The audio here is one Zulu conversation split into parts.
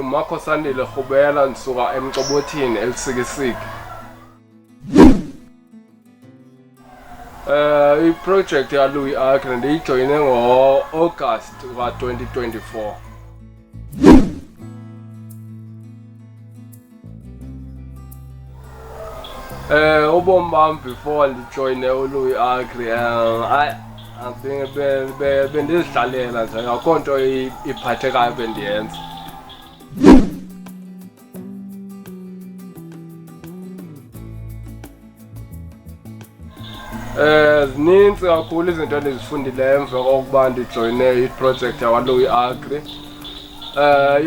Marco Sandile Khubela ndisuka eMcobothini eLsikisiki. I-project yaLouis Agri ndiyijoyine ngo-August ka-2024. Ubomi bam before ndijoyine uLouis Agri bendizidlalela nje akho nto iphathekayo bendiyenza. Zinintsi kakhulu izinto endizifundileyo emva kokuba ndijoyine iprojekthi yakwaLouis Agri.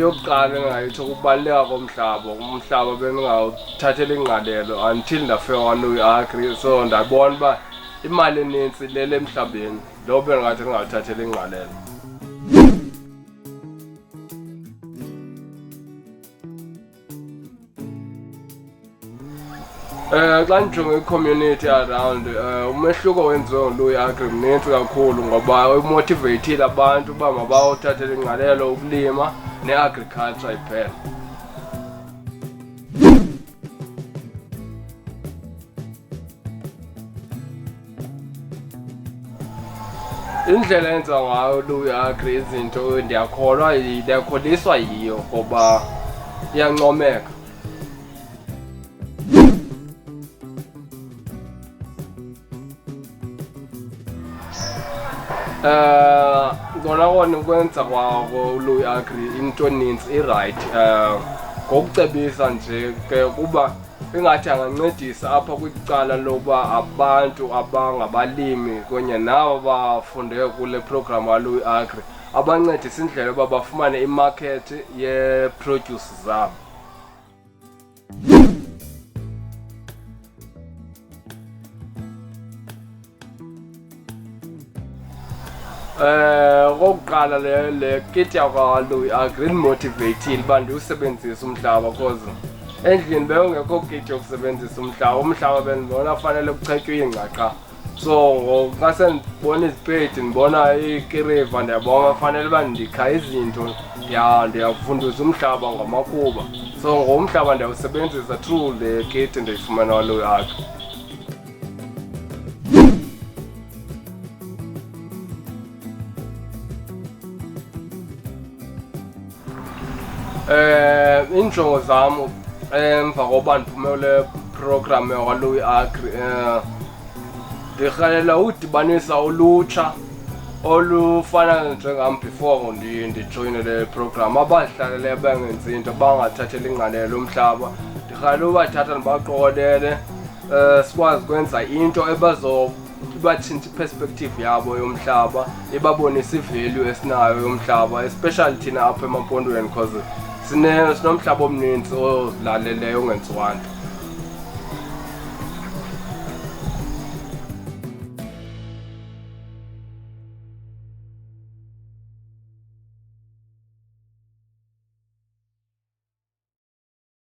Yokuqala engayitsho ukubaluleka komhlaba. Umhlaba bendingawuthathela ingqalelo until ndafika kwaLouis Agri, so ndabona uba imali enintsi lele emhlabeni, lo bendingathi ndingawuthathela ingqalelo. Xa ndijonge i-community around, umehluko wenziwe nguLouis Agri mnintsi kakhulu ngoba umotivatile abantu uba mabawuthathele ingqalelo ukulima ne-agriculture iphela. Indlela enza ngayo uLouis Agri izinto ndiyakholiswa yiyo ngoba iyancomeka. Kona ukwenza kwako uLouis Agri into eninzi i-right. Ngokucebisa nje ke kuba ingathi angancedisa apha kwicala lokuba abantu abangabalimi kunye nabo bafunde kule program yaLouis Agri abancedisa indlela yoba bafumane imarket ye-produce zabo. Okokuqala le kit yakwaLouis Agri indimotivatile uba ndiwusebenzise umhlaba because endlini bewungekho kit yokusebenzisa umhlaba. Umhlaba bendibona fanele kuchetywe ingca qha. So xa sendibona izipeyidi ndibona ikiriva ndiyabona fanele uba ndikha izinto ndiyafundisa umhlaba ngamakuba. So ngomhlaba ndiyawusebenzisa through le kit ndiyifumana kwaLouis Agri. Injongo zam emva kokuba ndiphumelele program yakwaLouis Agri, ndirhalela udibanisa ulutsha olufana njengam before ndijoyine le program, abazihlaleleyo bengenzi into, bangathatheli ingqalelo umhlaba. Ndirhalela ubathatha ndibaqokelele sikwazi ukwenza into ibatshintsha iperspective yabo yomhlaba, ibabonisa ivalue esinayo yomhlaba, especially thina apha emampondweni because sinomhlaba omninzi ozilaleleyo ongenziwa nto.